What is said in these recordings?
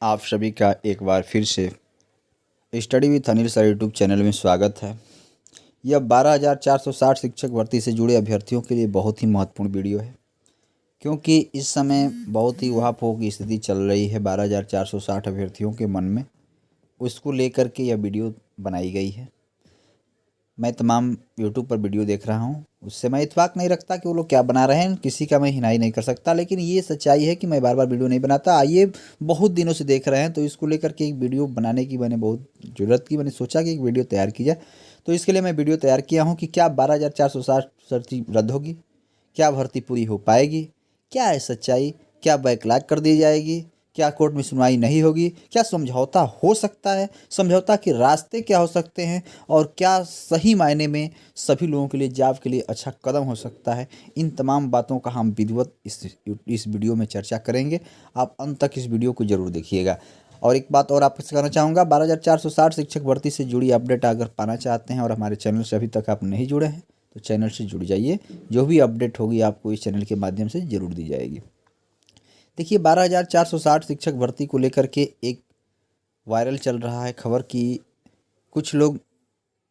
आप सभी का एक बार फिर से study with Anil sir YouTube channel में स्वागत है। यह 12,460 शिक्षक भर्ती से जुड़े अभ्यर्थियों के लिए बहुत ही महत्वपूर्ण वीडियो है, क्योंकि इस समय बहुत ही उहापोह की स्थिति चल रही है 12,460 अभ्यर्थियों के मन में। उसको लेकर के यह वीडियो बनाई गई है। मैं तमाम यूट्यूब पर वीडियो देख रहा हूँ, उससे मैं इत्तेफाक नहीं रखता कि वो लोग क्या बना रहे हैं, किसी का मैं हिनाई नहीं कर सकता, लेकिन ये सच्चाई है कि मैं बार बार वीडियो नहीं बनाता। आइए, बहुत दिनों से देख रहे हैं तो इसको लेकर के एक वीडियो बनाने की मैंने बहुत ज़रूरत की। मैंने सोचा कि एक वीडियो तैयार की जाए, तो इसके लिए मैं वीडियो तैयार किया हूँ कि क्या 12,460 भर्ती रद्द होगी, क्या भर्ती पूरी हो पाएगी, क्या है सच्चाई, क्या बैकलॉग कर दी जाएगी, क्या कोर्ट में सुनवाई नहीं होगी, क्या समझौता हो सकता है, समझौता के रास्ते क्या हो सकते हैं, और क्या सही मायने में सभी लोगों के लिए जॉब के लिए अच्छा कदम हो सकता है। इन तमाम बातों का हम विधिवत इस वीडियो में चर्चा करेंगे। आप अंत तक इस वीडियो को ज़रूर देखिएगा। और एक बात और आपसे कहना चाहूँगा, 12,460 शिक्षक भर्ती से जुड़ी अपडेट अगर पाना चाहते हैं और हमारे चैनल से अभी तक आप नहीं जुड़े हैं तो चैनल से जुड़ जाइए। जो भी अपडेट होगी आपको इस चैनल के माध्यम से ज़रूर दी जाएगी। देखिए, 12,460 शिक्षक भर्ती को लेकर के एक वायरल चल रहा है खबर कि कुछ लोग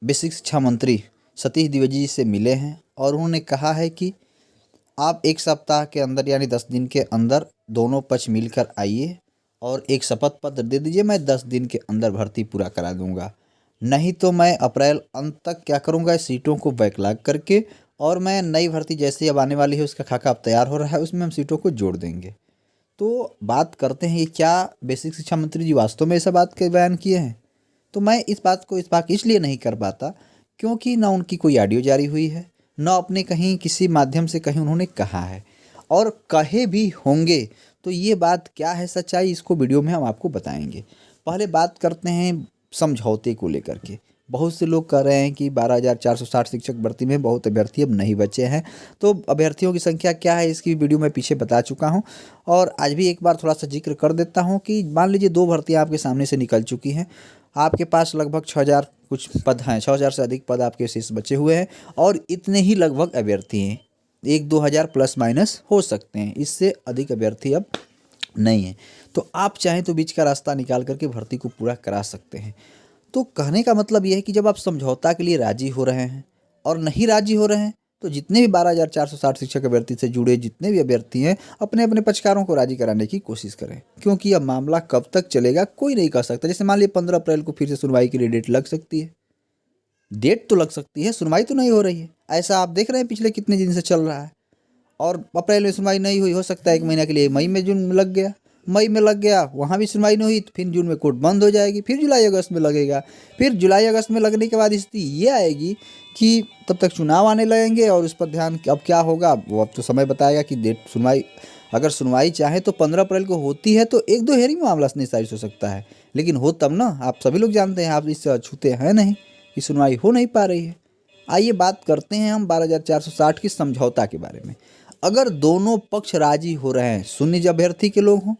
बेसिक शिक्षा मंत्री सतीश द्विवेदी जी से मिले हैं और उन्होंने कहा है कि आप एक सप्ताह के अंदर यानी 10 दिन के अंदर दोनों पक्ष मिलकर आइए और एक शपथ पत्र दे दीजिए, मैं 10 दिन के अंदर भर्ती पूरा करा दूंगा। नहीं तो मैं अप्रैल अंत तक क्या करूंगा, सीटों को बैकलॉग करके और मैं नई भर्ती जैसे अब आने वाली है उसका खाका अब तैयार हो रहा है, उसमें हम सीटों को जोड़ देंगे। तो बात करते हैं, ये क्या बेसिक शिक्षा मंत्री जी वास्तव में ऐसा बात के बयान किए हैं? तो मैं इस बात को इत्तेफाक इसलिए नहीं कर पाता क्योंकि ना उनकी कोई ऑडियो जारी हुई है, ना अपने कहीं किसी माध्यम से कहीं उन्होंने कहा है, और कहे भी होंगे तो ये बात क्या है सच्चाई, इसको वीडियो में हम आपको बताएंगे। पहले बात करते हैं समझौते को लेकर के। बहुत से लोग कह रहे हैं कि 12,460 शिक्षक भर्ती में बहुत अभ्यर्थी अब नहीं बचे हैं। तो अभ्यर्थियों की संख्या क्या है इसकी वीडियो में पीछे बता चुका हूं, और आज भी एक बार थोड़ा सा जिक्र कर देता हूं कि मान लीजिए 2 भर्तियां आपके सामने से निकल चुकी हैं। आपके पास लगभग 6,000 कुछ पद हैं, 6,000 से अधिक पद आपके शेष बचे हुए हैं, और इतने ही लगभग अभ्यर्थी हैं। 1-2 हज़ार प्लस माइनस हो सकते हैं, इससे अधिक अभ्यर्थी अब नहीं है। तो आप चाहें तो बीच का रास्ता निकाल करके भर्ती को पूरा करा सकते हैं। तो कहने का मतलब ये है कि जब आप समझौता के लिए राजी हो रहे हैं और नहीं राजी हो रहे हैं, तो जितने भी 12,460 शिक्षक अभ्यर्थी से जुड़े जितने भी अभ्यर्थी हैं, अपने अपने पक्षकारों को राजी कराने की कोशिश करें, क्योंकि यह मामला कब तक चलेगा कोई नहीं कह सकता। जैसे मान लीजिए 15 अप्रैल को फिर से सुनवाई के लिए डेट लग सकती है, डेट तो लग सकती है, सुनवाई तो नहीं हो रही है। ऐसा आप देख रहे हैं पिछले कितने दिन से चल रहा है, और अप्रैल में सुनवाई नहीं हुई, हो सकता है 1 महीना के लिए मई में जून में लग गया, मई में लग गया, वहाँ भी सुनवाई नहीं हुई, तो फिर जून में कोर्ट बंद हो जाएगी, फिर जुलाई अगस्त में लगेगा। फिर जुलाई अगस्त में लगने के बाद स्थिति ये आएगी कि तब तक चुनाव आने लगेंगे, और उस पर ध्यान अब क्या होगा वो अब तो समय बताएगा कि डेट सुनवाई, अगर सुनवाई चाहे तो 15 अप्रैल को होती है तो 1-2 हेयरिंग में मामला निस्तारित हो सकता है, लेकिन हो तब ना। आप सभी लोग जानते हैं, आप इससे अछूते हैं नहीं कि सुनवाई हो नहीं पा रही है। आइए बात करते हैं हम 12,460 की समझौता के बारे में। अगर दोनों पक्ष राजी हो रहे हैं, सुन्नी अभ्यर्थी के लोग हों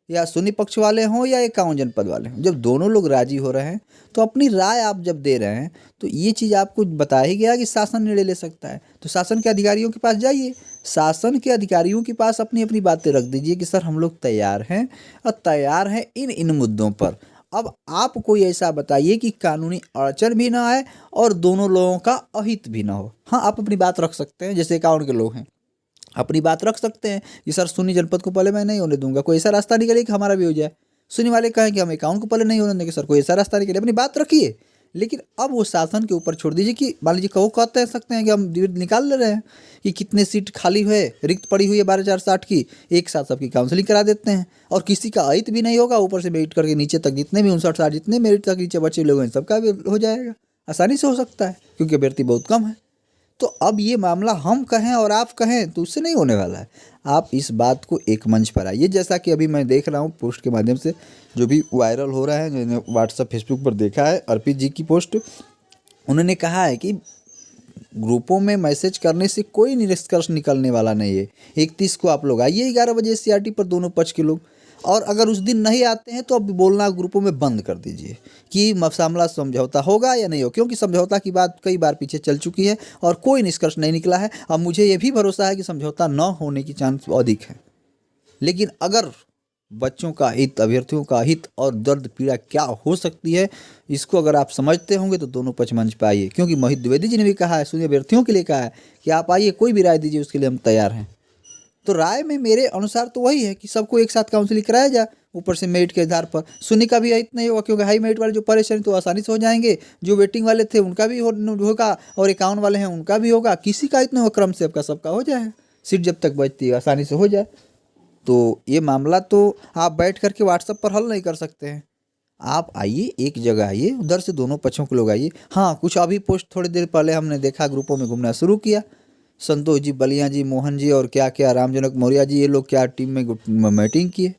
या सुन्नी पक्ष वाले हों या 51 जनपद वाले हों, जब दोनों लोग राजी हो रहे हैं तो अपनी राय आप जब दे रहे हैं तो ये चीज़ आपको बता ही गया कि शासन निर्णय ले सकता है। तो शासन के अधिकारियों के पास जाइए, शासन के अधिकारियों के पास अपनी अपनी बातें रख दीजिए कि सर हम लोग तैयार हैं, और तैयार हैं इन इन मुद्दों पर। अब आप कोई ऐसा बताइए कि कानूनी अड़चन भी ना आए और दोनों लोगों का अहित भी ना हो। हाँ, आप अपनी बात रख सकते हैं, जैसे 51 के लोग हैं, अपनी बात रख सकते हैं कि सर सुन्नी जनपद को पहले मैं नहीं होने दूंगा, कोई ऐसा रास्ता निकले कि हमारा भी हो जाए। सुन्नी वाले कहें कि हम 51 को पहले नहीं होने देंगे, सर कोई ऐसा रास्ता निकले, अपनी बात रखिए। लेकिन अब वो शासन के ऊपर छोड़ दीजिए कि मान लीजिए कहो कहते सकते हैं कि हम निकाल ले रहे हैं कि कितने सीट खाली हुए रिक्त पड़ी हुई है 12,460 की, एक साथ सबकी काउंसलिंग करा देते हैं, और किसी का अहित भी नहीं होगा, ऊपर से मेरिट करके नीचे तक जितने भी 59-60 जितने मेरिट तक नीचे बचे लोग हैं सबका भी हो जाएगा, आसानी से हो सकता है क्योंकि अभ्यर्थी बहुत कम है। तो अब ये मामला हम कहें और आप कहें तो उससे नहीं होने वाला है। आप इस बात को एक मंच पर आइए, जैसा कि अभी मैं देख रहा हूँ पोस्ट के माध्यम से जो भी वायरल हो रहा है, मैंने व्हाट्सएप फेसबुक पर देखा है, अर्पित जी की पोस्ट। उन्होंने कहा है कि ग्रुपों में मैसेज करने से कोई निष्कर्ष निकलने वाला नहीं है, 31 को आप लोग आइए 11 बजे CRT पर दोनों पक्ष के लोग, और अगर उस दिन नहीं आते हैं तो अब बोलना ग्रुपों में बंद कर दीजिए कि मामला समझौता होगा या नहीं हो, क्योंकि समझौता की बात कई बार पीछे चल चुकी है और कोई निष्कर्ष नहीं निकला है। अब मुझे ये भी भरोसा है कि समझौता न होने की चांस अधिक है, लेकिन अगर बच्चों का हित, अभ्यर्थियों का हित और दर्द पीड़ा क्या हो सकती है, इसको अगर आप समझते होंगे तो दोनों पक्ष मंच पे आइए, क्योंकि मोहित द्विवेदी जी ने भी कहा है, सुनिए अभ्यर्थियों के लिए कहा है कि आप आइए, कोई भी राय दीजिए, उसके लिए हम तैयार हैं। तो राय में मेरे अनुसार तो वही है कि सबको एक साथ काउंसलिंग कराया जाए, ऊपर से मेरिट के आधार पर। सुन्नी का भी हित नहीं होगा, क्योंकि हाई मेरिट वाले जो परेशानी तो आसानी से हो जाएंगे, जो वेटिंग वाले थे उनका भी होगा, और 51 वाले हैं उनका भी होगा, किसी का हित नहीं होगा, क्रम से आपका सबका हो जाए, सीट जब तक बचती है आसानी से हो जाए। तो ये मामला तो आप बैठ करके व्हाट्सएप पर हल नहीं कर सकते हैं। आप आइए, एक जगह आइए, उधर से दोनों पक्षों के लोग आइए। हाँ, कुछ अभी पोस्ट थोड़ी देर पहले हमने देखा, ग्रुपों में घूमना शुरू किया, संतोष जी, बलिया जी, मोहन जी और क्या क्या रामजनक मौर्य जी, ये लोग क्या टीम में मीटिंग किए।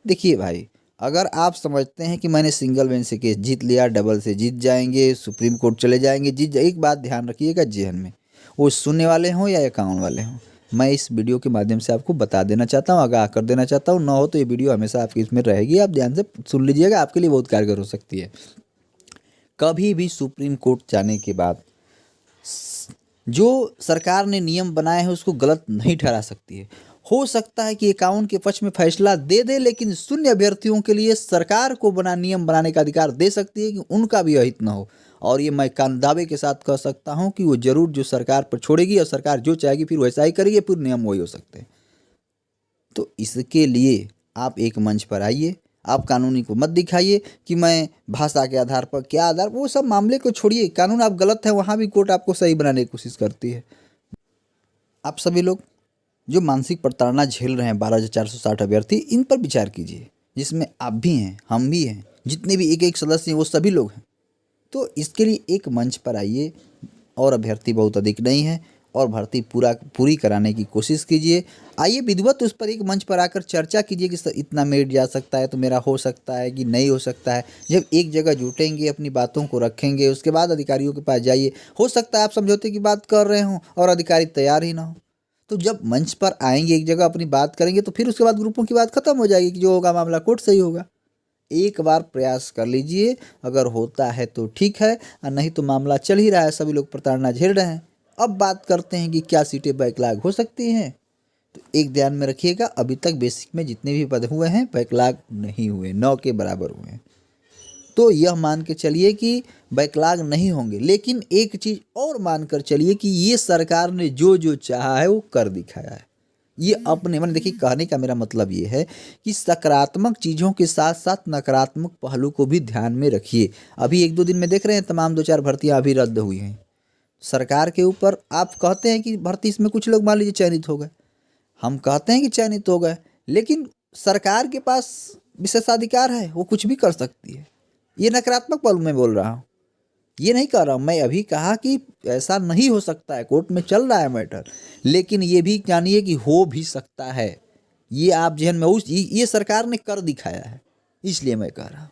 देखिए भाई, अगर आप समझते हैं कि मैंने सिंगल बेंच से केस जीत लिया, डबल से जीत जाएंगे, सुप्रीम कोर्ट चले जाएंगे, एक बात ध्यान रखिएगा जेहन में, वो सुनने वाले हों या अकाउंट वाले हों, मैं इस वीडियो के माध्यम से आपको बता देना चाहता हूँ, आगाह कर देना चाहता हूँ। ना हो तो ये वीडियो हमेशा आपकी इसमें रहेगी, आप ध्यान से सुन लीजिएगा, आपके लिए बहुत कारगर हो सकती है। कभी भी सुप्रीम कोर्ट जाने के बाद जो सरकार ने नियम बनाए हैं उसको गलत नहीं ठहरा सकती है। हो सकता है कि अकाउंट के पक्ष में फैसला दे दे, लेकिन शून्य अभ्यर्थियों के लिए सरकार को नियम बनाने का अधिकार दे सकती है कि उनका भी अहित न हो। और ये मैं दावे के साथ कह सकता हूँ कि वो जरूर जो सरकार पर छोड़ेगी, और सरकार जो चाहेगी फिर वैसा ही करेगी, फिर नियम वही हो सकते हैं। तो इसके लिए आप एक मंच पर आइए, आप कानूनी को मत दिखाइए कि मैं भाषा के आधार पर, क्या आधार, वो सब मामले को छोड़िए। कानून आप गलत है, वहाँ भी कोर्ट आपको सही बनाने की कोशिश करती है। आप सभी लोग जो मानसिक प्रताड़ना झेल रहे हैं, 12,460 अभ्यर्थी, इन पर विचार कीजिए, जिसमें आप भी हैं, हम भी हैं, जितने भी एक एक सदस्य हैं वो सभी लोग हैं। तो इसके लिए एक मंच पर आइए, और अभ्यर्थी बहुत अधिक नहीं है, और भर्ती पूरी कराने की कोशिश कीजिए। आइए विधिवत उस पर एक मंच पर आकर चर्चा कीजिए कि इतना मेरिट जा सकता है तो मेरा हो सकता है कि नहीं हो सकता है। जब एक जगह जुटेंगे, अपनी बातों को रखेंगे, उसके बाद अधिकारियों के पास जाइए। हो सकता है आप समझौते की बात कर रहे हों और अधिकारी तैयार ही ना हो, तो जब मंच पर आएंगे, एक जगह अपनी बात करेंगे, तो फिर उसके बाद ग्रुपों की बात खत्म हो जाएगी कि जो होगा मामला कोर्ट से ही होगा। एक बार प्रयास कर लीजिए, अगर होता है तो ठीक है, और नहीं तो मामला चल ही रहा है, सभी लोग प्रताड़ना झेल रहे हैं। अब बात करते हैं कि क्या सीटें बैकलॉग हो सकती हैं। तो एक ध्यान में रखिएगा, अभी तक बेसिक में जितने भी पद हुए हैं बैकलॉग नहीं हुए, 9 के बराबर हुए हैं। तो यह मान के चलिए कि बैकलॉग नहीं होंगे, लेकिन एक चीज़ और मानकर चलिए कि ये सरकार ने जो जो चाहा है वो कर दिखाया है। ये अपने मैंने देखिए, कहने का मेरा मतलब ये है कि सकारात्मक चीज़ों के साथ साथ नकारात्मक पहलू को भी ध्यान में रखिए। अभी 1-2 दिन में देख रहे हैं, तमाम 2-4 भर्तियां अभी रद्द हुई हैं सरकार के ऊपर। आप कहते हैं कि भर्ती इसमें कुछ लोग मान लीजिए चयनित हो गए, हम कहते हैं कि चयनित हो गए, लेकिन सरकार के पास विशेषाधिकार है, वो कुछ भी कर सकती है। ये नकारात्मक पहलू में बोल रहा हूँ, ये नहीं कह रहा हूँ। मैं अभी कहा कि ऐसा नहीं हो सकता है, कोर्ट में चल रहा है मैटर, लेकिन ये भी जानिए कि हो भी सकता है। ये आप जहन में ये सरकार ने कर दिखाया है, इसलिए मैं कह रहा हूँ।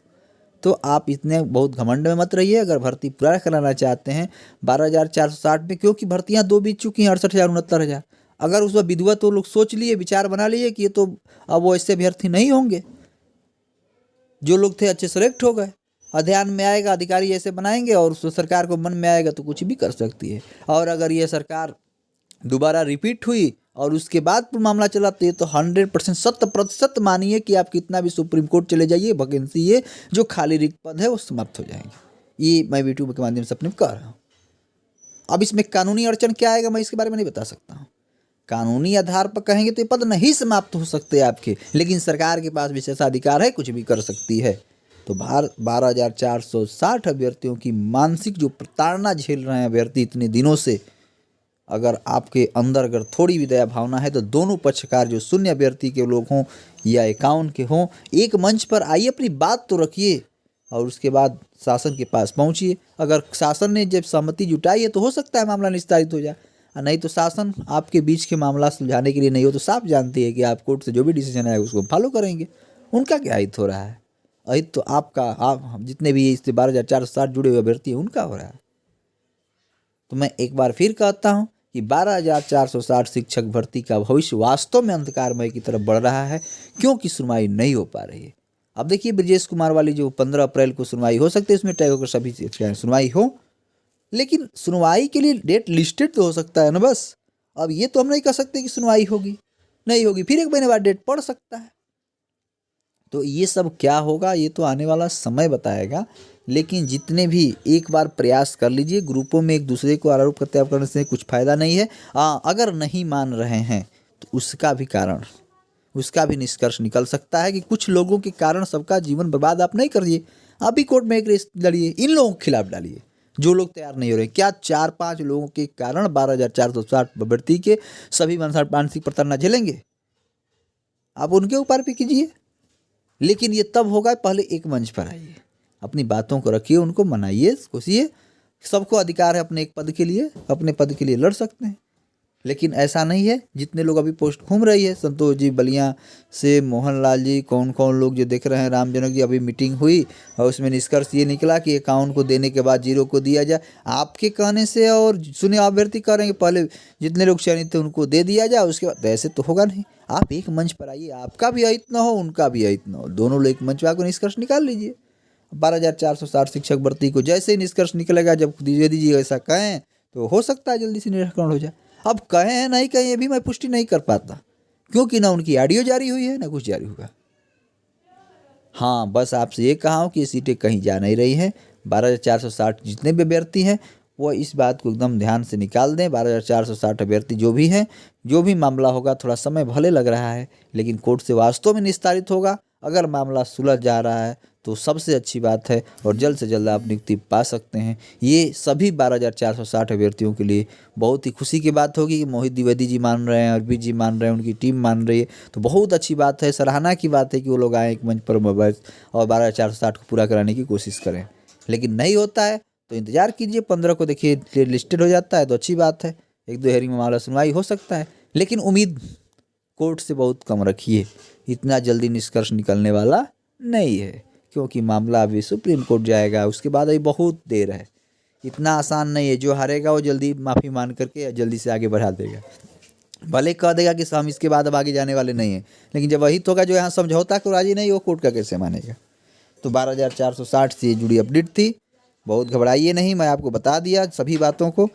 तो आप इतने बहुत घमंड में मत रहिए। अगर भर्ती पूरा कराना चाहते हैं 12,460 में, क्योंकि भर्तियाँ 2 बीत चुकी हैं, 68,000 69,000, अगर उस पर विधिवत वो लोग सोच लिए, विचार बना लिए कि ये तो अब वो ऐसे अभ्यर्थी नहीं होंगे, जो लोग थे अच्छे सेलेक्ट हो गए, ध्यान में आएगा, अधिकारी ऐसे बनाएंगे और उस सरकार को मन में आएगा तो कुछ भी कर सकती है। और अगर ये सरकार दोबारा रिपीट हुई और उसके बाद मामला चला, तो ये तो 100% 100% मानिए कि आप कितना भी सुप्रीम कोर्ट चले जाइए, वैकेंसी ये जो खाली रिक्त पद है वो समाप्त हो जाएंगे। ये मैं यूट्यूब के माध्यम से अपने कह रहा हूँ। अब इसमें कानूनी अड़चन क्या आएगा, मैं इसके बारे में नहीं बता सकता हूँ। कानूनी आधार पर कहेंगे तो ये पद नहीं समाप्त हो सकते आपके, लेकिन सरकार के पास विशेषाधिकार है, कुछ भी कर सकती है। तो 12,460 अभ्यर्थियों की मानसिक जो प्रताड़ना झेल रहे हैं अभ्यर्थी इतने दिनों से, अगर आपके अंदर अगर थोड़ी भी दया भावना है तो दोनों पक्षकार जो शून्य अभ्यर्थी के लोग हों या 51 के हों, एक मंच पर आइए, अपनी बात तो रखिए, और उसके बाद शासन के पास पहुंचिए। अगर शासन ने जब सहमति जुटाई है तो हो सकता है मामला निस्तारित हो जाए, और नहीं तो शासन आपके बीच के मामला सुलझाने के लिए नहीं हो तो साफ जानती है कि आप कोर्ट से जो भी डिसीजन आएगा उसको फॉलो करेंगे। उनका क्या हित हो रहा है? अहित तो आपका, आप जितने भी इससे 12,460 जुड़े हुए अभ्यर्थी हैं उनका हो रहा है। तो मैं एक बार फिर कहता हूं कि 12,460 शिक्षक भर्ती का भविष्य वास्तव में अंधकारमय की तरफ बढ़ रहा है, क्योंकि सुनवाई नहीं हो पा रही है। अब देखिए, ब्रजेश कुमार वाली जो 15 अप्रैल को सुनवाई हो सकती है, इसमें तय होकर सभी सुनवाई हो, लेकिन सुनवाई के लिए डेट लिस्टेड तो हो सकता है ना बस। अब ये तो हम नहीं कह सकते कि सुनवाई होगी नहीं होगी, फिर 1 महीने बाद डेट पड़ सकता है। तो ये सब क्या होगा ये तो आने वाला समय बताएगा, लेकिन जितने भी एक बार प्रयास कर लीजिए। ग्रुपों में एक दूसरे को आरोप प्रत्यारोप करने से कुछ फ़ायदा नहीं है। अगर नहीं मान रहे हैं तो उसका भी निष्कर्ष निकल सकता है कि कुछ लोगों के कारण सबका जीवन बर्बाद आप नहीं करिए। आप भी कोर्ट में एक रेस लड़िए, इन लोगों के खिलाफ डालिए जो लोग तैयार नहीं हो रहे। क्या 4-5 लोगों के कारण 12,460 अभ्यर्थी के सभी मानसिक प्रताड़ना झेलेंगे? आप उनके ऊपर भी कीजिए, लेकिन ये तब होगा पहले एक मंच पर आइए, अपनी बातों को रखिए, उनको मनाइए, कोशिए। सबको अधिकार है अपने एक पद के लिए, अपने पद के लिए लड़ सकते हैं, लेकिन ऐसा नहीं है। जितने लोग अभी पोस्ट घूम रही है, संतोष जी बलिया से, मोहनलाल जी, कौन कौन लोग जो देख रहे हैं, रामजनक जी, अभी मीटिंग हुई और उसमें निष्कर्ष ये निकला कि अकाउंट को देने के बाद 0 को दिया जाए। आपके कहने से और सुने अभ्यर्थी कह रहे हैं कि पहले जितने लोग चयनित थे उनको दे दिया जाए, उसके बाद ऐसे तो होगा नहीं। आप एक मंच पर आइए, आपका भी अहित न हो, उनका भी अहित न हो, दोनों लोग एक मंच पर आकर निष्कर्ष निकाल लीजिए। 12,460 शिक्षक भर्ती को जैसे ही निष्कर्ष निकलेगा, जब द्विवेदी जी ऐसा कहें तो हो सकता है जल्दी से निराकरण हो जाए। अब कहें या नहीं कहें ये भी मैं पुष्टि नहीं कर पाता, क्योंकि ना उनकी ऑडियो जारी हुई है ना कुछ जारी होगा। हाँ, बस आपसे ये कहा हूँ कि ये सीटें कहीं जा नहीं रही हैं। 12,460 जितने भी अभ्यर्थी हैं वो इस बात को एकदम ध्यान से निकाल दें। 12,460 अभ्यर्थी जो भी हैं, जो भी मामला होगा, थोड़ा समय भले लग रहा है लेकिन कोर्ट से वास्तव में निस्तारित होगा। अगर मामला सुलझ जा रहा है तो सबसे अच्छी बात है और जल्द से जल्द आप नियुक्ति पा सकते हैं। ये सभी 12,460 अभ्यर्थियों के लिए बहुत ही खुशी की बात होगी कि मोहित द्विवेदी जी मान रहे हैं, अरविंद जी मान रहे हैं, उनकी टीम मान रही है, तो बहुत अच्छी बात है, सराहना की बात है कि वो लोग आए एक मंच पर और 12,460 को पूरा कराने की कोशिश करें। लेकिन नहीं होता है तो इंतजार कीजिए, 15 को देखिए लिस्टेड हो जाता है तो अच्छी बात है, 1-2 हेयरिंग में मामला सुनवाई हो सकता है, लेकिन उम्मीद कोर्ट से बहुत कम रखिए। इतना जल्दी निष्कर्ष निकलने वाला नहीं है, क्योंकि मामला अभी सुप्रीम कोर्ट जाएगा, उसके बाद अभी बहुत देर है। इतना आसान नहीं है, जो हारेगा वो जल्दी माफ़ी मान करके जल्दी से आगे बढ़ा देगा। भले कह देगा कि हम इसके बाद अब आगे जाने वाले नहीं हैं, लेकिन जब वही होगा जो यहाँ समझौता को राजी नहीं, वो कोर्ट का कैसे मानेगा। तो 12,460 से जुड़ी अपडेट थी, बहुत घबराइए नहीं, मैं आपको बता दिया सभी बातों को।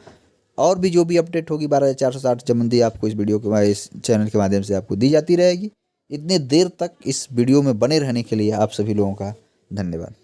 और भी जो भी अपडेट होगी 12,460 संबंधी आपको इस वीडियो के इस चैनल के माध्यम से आपको दी जाती रहेगी। इतने देर तक इस वीडियो में बने रहने के लिए आप सभी लोगों का धन्यवाद।